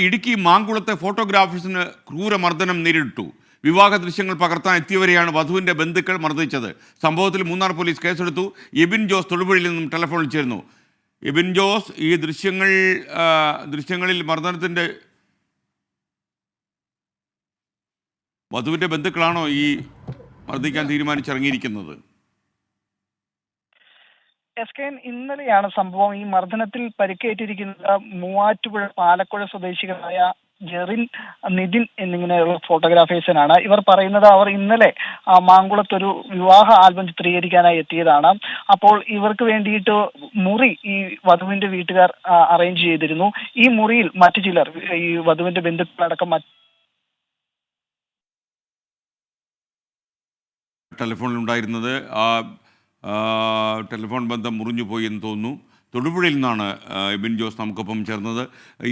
ഇടുക്കി മാങ്കുളത്തെ ഫോട്ടോഗ്രാഫേഴ്സിന് ക്രൂരമർദ്ദനം നേരിട്ടു. വിവാഹ ദൃശ്യങ്ങൾ പകർത്താൻ എത്തിയവരെയാണ് വധുവിന്റെ ബന്ധുക്കൾ മർദ്ദിച്ചത്. സംഭവത്തിൽ മൂന്നാർ പോലീസ് കേസെടുത്തു. എബിൻ ജോസ് തൊടുപുഴയിൽ നിന്നും ടെലിഫോണിൽ ചേർന്നു. എബിൻ ജോസ്, ഈ ദൃശ്യങ്ങളിൽ മർദ്ദനത്തിന്റെ വധുവിന്റെ ബന്ധുക്കളാണോ ഈ മർദ്ദിക്കാൻ തീരുമാനിച്ചിറങ്ങിയിരിക്കുന്നത്? ഇന്നലെയാണ് സംഭവം. ഈ മർദ്ദനത്തിൽ പരിക്കേറ്റിരിക്കുന്നത് മൂവാറ്റുപുഴ പാലക്കുഴ സ്വദേശികളായ ജെറിൻ, നിതിൻ എന്നിങ്ങനെയുള്ള ഫോട്ടോഗ്രാഫേഴ്സിനാണ്. ഇവർ പറയുന്നത് അവർ ഇന്നലെ മാങ്കുളത്തൊരു വിവാഹ ആൽബം ചിത്രീകരിക്കാനായി എത്തിയതാണ്. അപ്പോൾ ഇവർക്ക് വേണ്ടിയിട്ട് മുറി ഈ വധുവിന്റെ വീട്ടുകാർ അറേഞ്ച് ചെയ്തിരുന്നു. ഈ മുറിയിൽ മറ്റു ചിലർ, ഈ വധുവിന്റെ ബന്ധുക്കളടക്കം ടെലിഫോണിൽ ഉണ്ടായിരുന്നത് ടെലിഫോൺ ബന്ധം മുറിഞ്ഞുപോയി എന്ന് തോന്നുന്നു. തൊടുപുഴയിൽ നിന്നാണ് എബിൻ ജോസ് നമുക്കൊപ്പം ചേർന്നത്.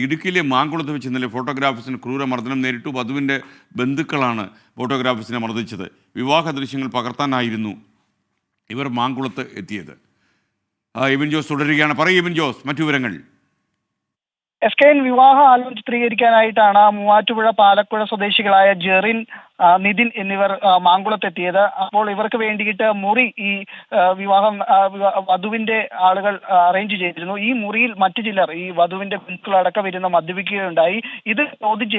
ഇടുക്കിയിലെ മാങ്കുളത്ത് വെച്ച് ഇന്നലെ ഫോട്ടോഗ്രാഫേഴ്സിന് ക്രൂരമർദ്ദനം നേരിട്ടു. വധുവിൻ്റെ ബന്ധുക്കളാണ് ഫോട്ടോഗ്രാഫേഴ്സിനെ മർദ്ദിച്ചത്. വിവാഹ ദൃശ്യങ്ങൾ പകർത്താനായിരുന്നു ഇവർ മാങ്കുളത്ത് എത്തിയത്. എബിൻ ജോസ് തുടരുകയാണ്. പറയൂ എബിൻ ജോസ്, മറ്റു വിവരങ്ങൾ. വിവാഹ ആൽബം ചിത്രീകരിക്കാനായിട്ടാണ് മൂവാറ്റുപുഴ പാലക്കുഴ സ്വദേശികളായ ജെറിൻ, നിതിൻ എന്നിവർ മാങ്കുളത്തെത്തിയത്. അപ്പോൾ ഇവർക്ക് വേണ്ടിയിട്ട് മുറി ഈ വധുവിന്റെ ആളുകൾ അറേഞ്ച് ചെയ്തിരുന്നു. ഈ മുറിയിൽ മറ്റു ചിലർ, ഈ വധുവിന്റെ ബന്ധുക്കളടക്കം വരുന്ന മദ്യപിക്കുകയുണ്ടായി. ഇത് ചോദ്യം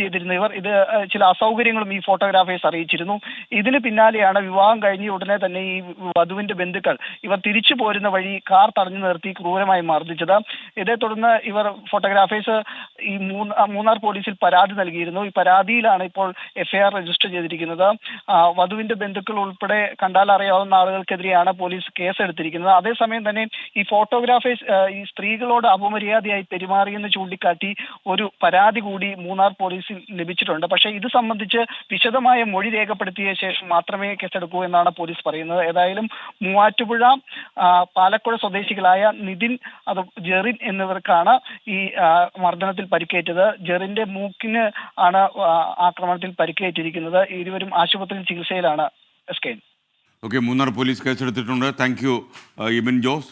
ചെയ്തിരുന്നു ഇവർ. ഇത് ചില അസൗകര്യങ്ങളും ഈ ഫോട്ടോഗ്രാഫേഴ്സ് അറിയിച്ചിരുന്നു. ഇതിന് പിന്നാലെയാണ് വിവാഹം കഴിഞ്ഞ ഉടനെ തന്നെ ഈ വധുവിന്റെ ബന്ധുക്കൾ ഇവർ തിരിച്ചു പോരുന്ന വഴി കാർ തടഞ്ഞു നിർത്തി ക്രൂരമായി മർദ്ദിച്ചത്. ഇതേ തുടർന്ന് ഇവർ ഫോട്ടോഗ്രാഫേഴ്സ് ഈ മൂന്നാർ പോലീസിൽ പരാതി നൽകിയിരുന്നു. ഈ പരാതിയിലാണ് ഇപ്പോൾ എഫ്ഐആർ രജിസ്റ്റർ ചെയ്തിരിക്കുന്നത്. വധുവിന്റെ ബന്ധുക്കൾ ഉൾപ്പെടെ കണ്ടാൽ അറിയാവുന്ന ആളുകൾക്കെതിരെയാണ് പോലീസ് കേസെടുത്തിരിക്കുന്നത്. അതേസമയം തന്നെ ഈ ഫോട്ടോഗ്രാഫേഴ്സ് ഈ സ്ത്രീകളോട് അപമര്യാദയായി പെരുമാറിയെന്ന് ചൂണ്ടിക്കാട്ടി ഒരു പരാതി കൂടി മൂന്നാർ പോലീസിൽ ലഭിച്ചിട്ടുണ്ട്. പക്ഷേ ഇത് സംബന്ധിച്ച് വിശദമായ മൊഴി രേഖപ്പെടുത്തിയ ശേഷം മാത്രമേ കേസെടുക്കൂ എന്നാണ് പോലീസ് പറയുന്നത്. ഏതായാലും മൂവാറ്റുപുഴ പാലക്കുഴ സ്വദേശികളായ നിതിൻ, ജെറിൻ എന്നിവർക്കാണ് ഈ മർദ്ദനത്തിൽ പരിക്കേറ്റത്. ജെറിന്റെ മൂക്കിന് ആണ് ആക്രമണത്തിൽ പരിക്കേറ്റിരിക്കുന്നത്. ഇരുവരും ആശുപത്രിയിൽ ചികിത്സയിലാണ്. ഓക്കെ, മൂന്നാർ പോലീസ് കേസെടുത്തിട്ടുണ്ട്. Thank you Abin Jose.